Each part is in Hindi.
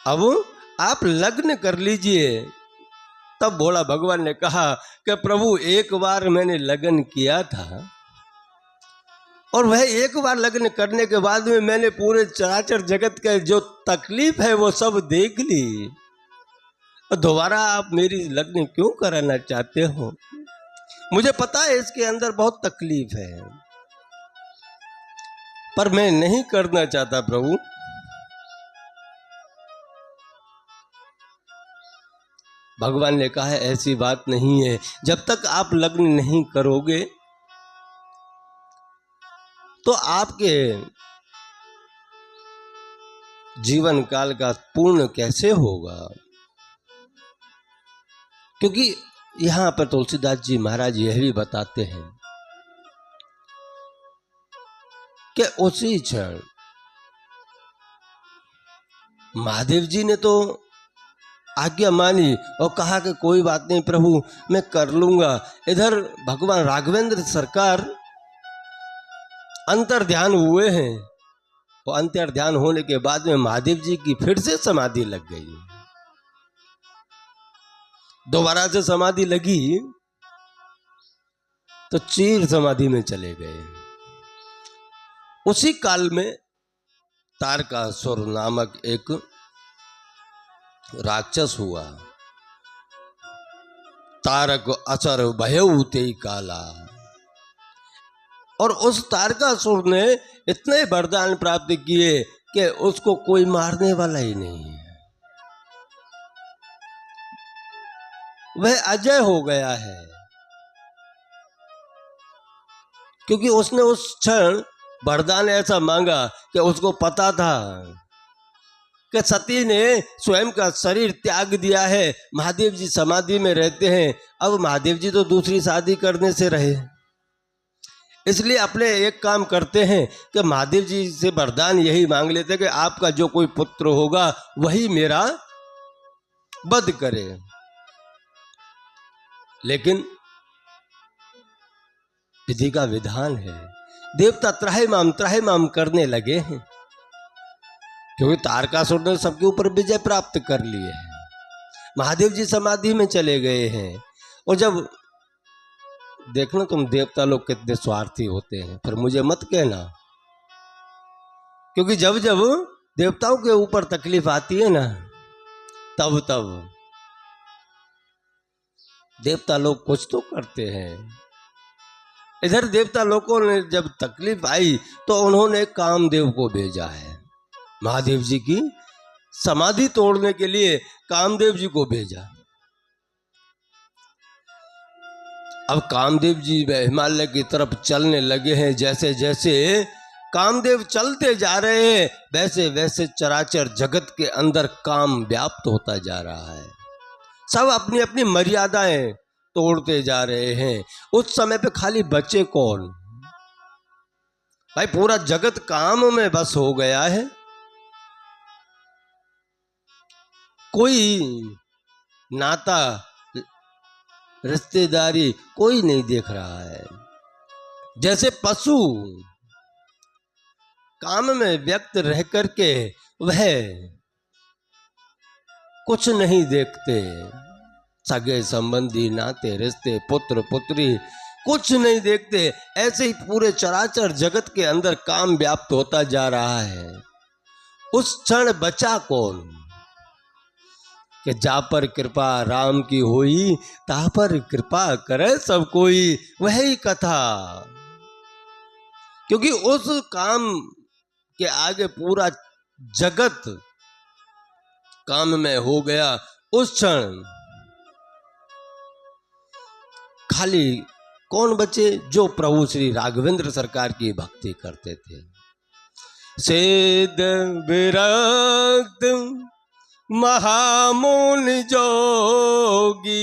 अब आप लग्न कर लीजिए। तब भोला भगवान ने कहा कि प्रभु एक बार मैंने लगन किया था और वह एक बार लग्न करने के बाद में मैंने पूरे चराचर जगत के जो तकलीफ है वो सब देख ली। और दोबारा आप मेरी लग्न क्यों कराना चाहते हो? मुझे पता है इसके अंदर बहुत तकलीफ है, पर मैं नहीं करना चाहता प्रभु। भगवान ने कहा ऐसी बात नहीं है, जब तक आप लग्न नहीं करोगे तो आपके जीवन काल का पूर्ण कैसे होगा? क्योंकि यहां पर तुलसीदास जी महाराज यह भी बताते हैं कि उसी क्षण महादेव जी ने तो आज्ञा मानी और कहा कि कोई बात नहीं प्रभु, मैं कर लूंगा। इधर भगवान राघवेंद्र सरकार अंतर ध्यान हुए हैं और अंतर ध्यान होने के बाद में महादेव जी की फिर से समाधि लग गई। दोबारा से समाधि लगी तो चीर समाधि में चले गए। उसी काल में तारकासुर नामक एक राक्षस हुआ। तारक असर भयउ ते काला। और उस तारकासुर ने इतने वरदान प्राप्त किए कि उसको कोई मारने वाला ही नहीं है। वह अजय हो गया है, क्योंकि उसने उस क्षण वरदान ऐसा मांगा कि उसको पता था कि सती ने स्वयं का शरीर त्याग दिया है, महादेव जी समाधि में रहते हैं। अब महादेव जी तो दूसरी शादी करने से रहे, इसलिए अपने एक काम करते हैं कि महादेव जी से वरदान यही मांग लेते हैं कि आपका जो कोई पुत्र होगा वही मेरा वध करे। लेकिन विधि का विधान है, देवता त्राहिमाम करने लगे हैं, क्योंकि तारकासुर ने सबके ऊपर विजय प्राप्त कर लिए है। महादेव जी समाधि में चले गए हैं। और जब देखना तुम देवता लोग कितने स्वार्थी होते हैं, फिर मुझे मत कहना, क्योंकि जब जब देवताओं के ऊपर तकलीफ आती है ना, तब तब देवता लोग कुछ तो करते हैं। इधर देवता लोगों ने जब तकलीफ आई तो उन्होंने कामदेव को भेजा है, महादेव जी की समाधि तोड़ने के लिए कामदेव जी को भेजा। अब कामदेव जी हिमालय की तरफ चलने लगे हैं। जैसे जैसे कामदेव चलते जा रहे हैं वैसे वैसे चराचर जगत के अंदर काम व्याप्त होता जा रहा है। सब अपनी अपनी मर्यादाएं तोड़ते जा रहे हैं। उस समय पे खाली बचे कौन? भाई पूरा जगत काम में बस हो गया है। कोई नाता रिश्तेदारी कोई नहीं देख रहा है। जैसे पशु काम में व्यक्त रह करके वह कुछ नहीं देखते, सगे संबंधी नाते रिश्ते पुत्र पुत्री कुछ नहीं देखते, ऐसे ही पूरे चराचर जगत के अंदर काम व्याप्त होता जा रहा है। उस क्षण बचा कौन कि जा पर कृपा राम की होई, ता पर कृपा करे सब कोई, वही कथा। क्योंकि उस काम के आगे पूरा जगत काम में हो गया। उस क्षण खाली कौन बचे? जो प्रभु श्री राघवेंद्र सरकार की भक्ति करते थे। सिद्ध विरक्त महामुनि जोगी,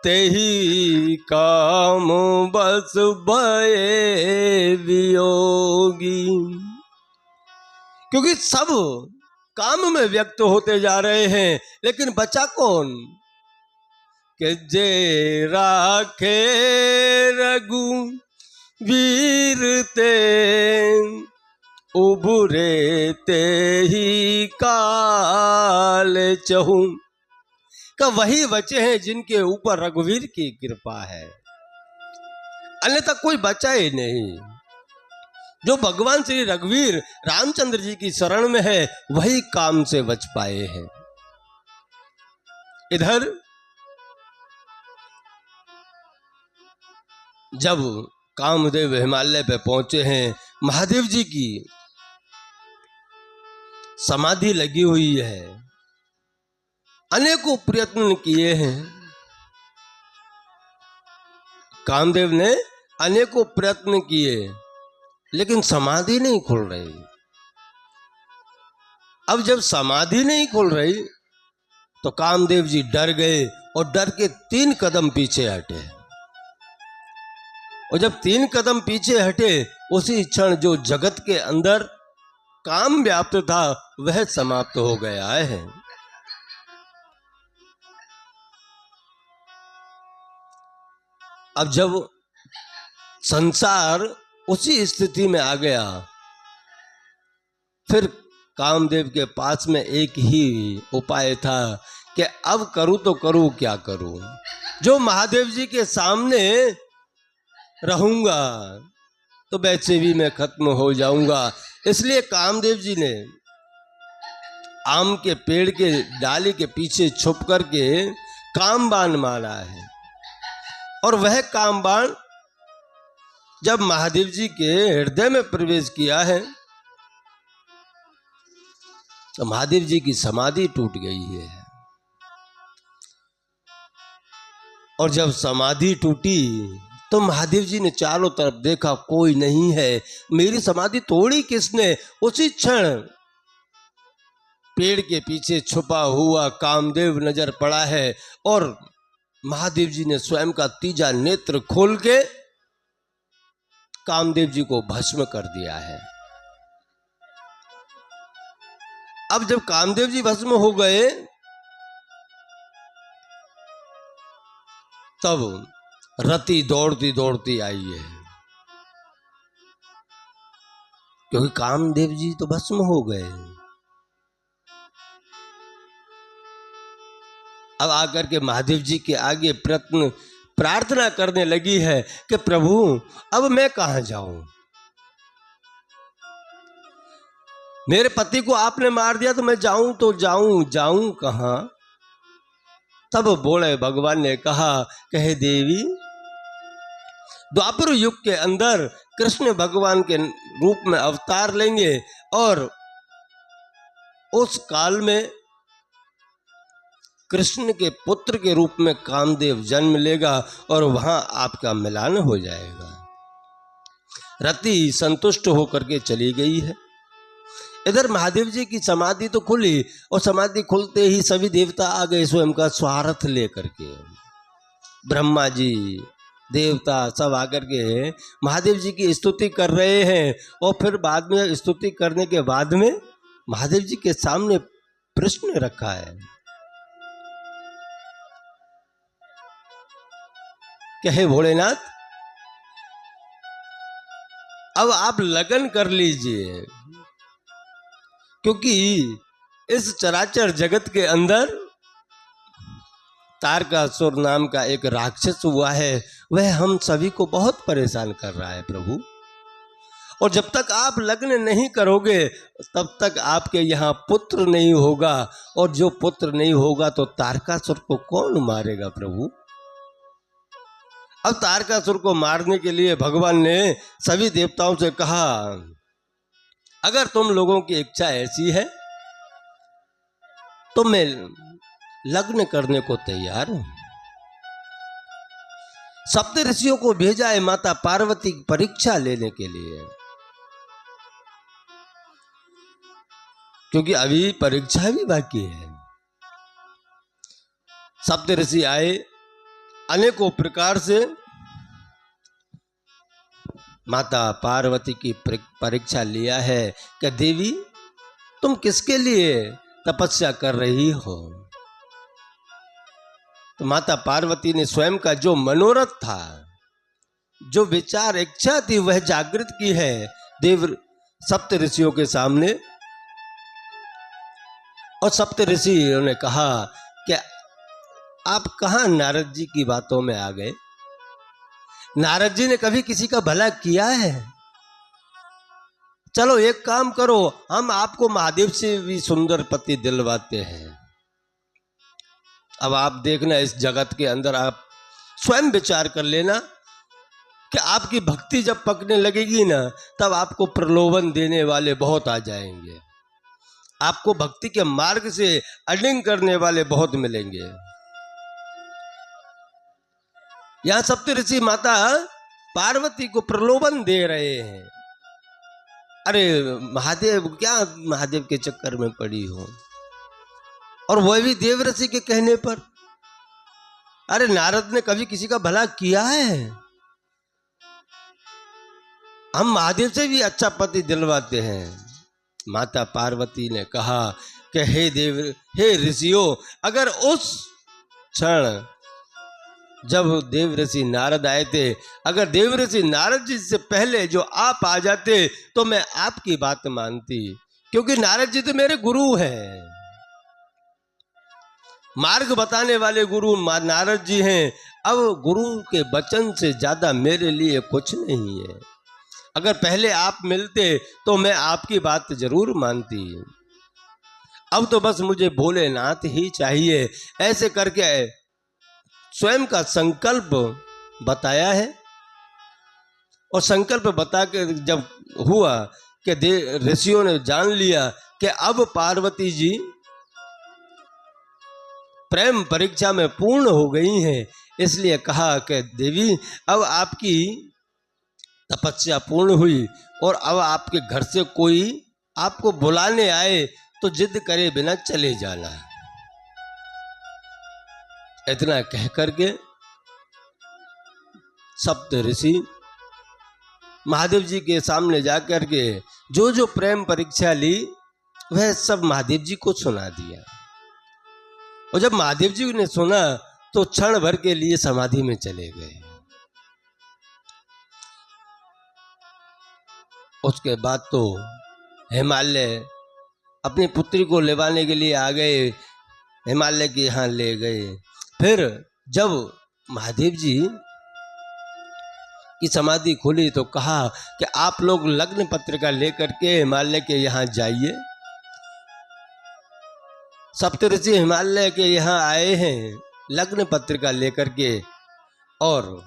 तेहि काम बस भये वियोगी। क्योंकि सब काम में व्यक्त होते जा रहे हैं, लेकिन बचा कौन कि जे राखे रघु वीर ते उबुरे ते ही काल चहूं। का वही बचे हैं जिनके ऊपर रघुवीर की कृपा है, अन्यथा कोई बचा ही नहीं। जो भगवान श्री रघुवीर रामचंद्र जी की शरण में है वही काम से बच पाए हैं। इधर जब कामदेव हिमालय पे पहुंचे हैं, महादेव जी की समाधि लगी हुई है, अनेकों प्रयत्न किए हैं। कामदेव ने अनेकों प्रयत्न किए लेकिन समाधि नहीं खुल रही। अब जब समाधि नहीं खुल रही तो कामदेव जी डर गए और डर के 3 कदम पीछे हटे। और जब 3 कदम पीछे हटे उसी क्षण जो जगत के अंदर काम व्याप्त था वह समाप्त हो गया है। अब जब संसार उसी स्थिति में आ गया, फिर कामदेव के पास में एक ही उपाय था कि अब करूं तो करूं क्या करूं। जो महादेव जी के सामने रहूंगा तो वैसे भी मैं खत्म हो जाऊंगा। इसलिए कामदेव जी ने आम के पेड़ के डाली के पीछे छुप करके कामबाण मारा है। और वह कामबाण जब महादेव जी के हृदय में प्रवेश किया है तो महादेव जी की समाधि टूट गई है। और जब समाधि टूटी तो महादेव जी ने चारों तरफ देखा, कोई नहीं है। मेरी समाधि तोड़ी किसने? उसी क्षण पेड़ के पीछे छुपा हुआ कामदेव नजर पड़ा है और महादेव जी ने स्वयं का तीजा नेत्र खोल के कामदेव जी को भस्म कर दिया है। अब जब कामदेव जी भस्म हो गए तब रति दौड़ती दौड़ती आई है, क्योंकि कामदेव जी तो भस्म हो गए। अब आकर के महादेव जी के आगे प्रार्थना करने लगी है कि प्रभु अब मैं कहां जाऊं? मेरे पति को आपने मार दिया तो मैं जाऊं तो जाऊं कहां? तब बोले भगवान ने कहा, कहे देवी, द्वापर युग के अंदर कृष्ण भगवान के रूप में अवतार लेंगे और उस काल में कृष्ण के पुत्र के रूप में कामदेव जन्म लेगा और वहां आपका मिलान हो जाएगा। रति संतुष्ट होकर के चली गई है। इधर महादेव जी की समाधि तो खुली और समाधि खुलते ही सभी देवता आ गए स्वयं का स्वार्थ लेकर के। ब्रह्मा जी, देवता सब आकर के महादेव जी की स्तुति कर रहे हैं। और फिर बाद में स्तुति करने के बाद में महादेव जी के सामने प्रश्न रखा है, कहे भोलेनाथ अब आप लगन कर लीजिए, क्योंकि इस चराचर जगत के अंदर तारकासुर नाम का एक राक्षस हुआ है, वह हम सभी को बहुत परेशान कर रहा है प्रभु। और जब तक आप लग्न नहीं करोगे तब तक आपके यहाँ पुत्र नहीं होगा, और जो पुत्र नहीं होगा तो तारकासुर को कौन मारेगा प्रभु? अब तारकासुर को मारने के लिए भगवान ने सभी देवताओं से कहा, अगर तुम लोगों की इच्छा ऐसी है तो मैं लग्न करने को तैयार हूं। सप्त ऋषियों को भेजा है माता पार्वती की परीक्षा लेने के लिए, क्योंकि अभी परीक्षा भी बाकी है। सप्त ऋषि आए, अनेकों प्रकार से माता पार्वती की परीक्षा लिया है कि देवी तुम किसके लिए तपस्या कर रही हो? तो माता पार्वती ने स्वयं का जो मनोरथ था, जो विचार इच्छा थी वह जागृत की है। सप्त ऋषियों के सामने, और सप्त ऋषियों ने कहा कि आप कहाँ नारद जी की बातों में आ गए? नारद जी ने कभी किसी का भला किया है? चलो एक काम करो, हम आपको महादेव से भी सुंदर पति दिलवाते हैं। अब आप देखना, इस जगत के अंदर आप स्वयं विचार कर लेना कि आपकी भक्ति जब पकने लगेगी ना, तब आपको प्रलोभन देने वाले बहुत आ जाएंगे, आपको भक्ति के मार्ग से अर्निंग करने वाले बहुत मिलेंगे। यहां सप्त ऋषि माता पार्वती को प्रलोभन दे रहे हैं। अरे महादेव, क्या महादेव के चक्कर में पड़ी हो, और वह भी देवऋषि के कहने पर। अरे नारद ने कभी किसी का भला किया है? हम महादेव से भी अच्छा पति दिलवाते हैं। माता पार्वती ने कहा कि हे देव, हे ऋषियों, अगर उस क्षण जब देवऋषि नारद आए थे, अगर देवऋषि नारद जी से पहले जो आप आ जाते तो मैं आपकी बात मानती, क्योंकि नारद जी तो मेरे गुरु हैं, मार्ग बताने वाले गुरु नारद जी हैं। अब गुरु के वचन से ज्यादा मेरे लिए कुछ नहीं है। अगर पहले आप मिलते तो मैं आपकी बात जरूर मानती, अब तो बस मुझे भोलेनाथ ही चाहिए। ऐसे करके स्वयं का संकल्प बताया है, और संकल्प बता के जब हुआ कि ऋषियों ने जान लिया कि अब पार्वती जी प्रेम परीक्षा में पूर्ण हो गई हैं, इसलिए कहा कि देवी, अब आपकी तपस्या पूर्ण हुई, और अब आपके घर से कोई आपको बुलाने आए तो जिद करे बिना चले जाना। इतना कह करके सप्त ऋषि महादेव जी के सामने जाकर के जो जो प्रेम परीक्षा ली वह सब महादेव जी को सुना दिया। और जब महादेव जी ने सुना तो क्षण भर के लिए समाधि में चले गए। उसके बाद तो हिमालय अपनी पुत्री को लेवाने के लिए आ गए, हिमालय के यहाँ ले गए। फिर जब महादेव जी की समाधि खुली तो कहा कि आप लोग लग्न पत्रिका लेकर के हिमालय के यहाँ जाइए। सप्तऋषि हिमालय के यहाँ आए हैं लग्न पत्रिका लेकर के, और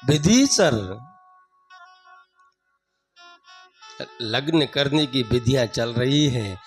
विधिसर लग्न करने की विधियां चल रही हैं।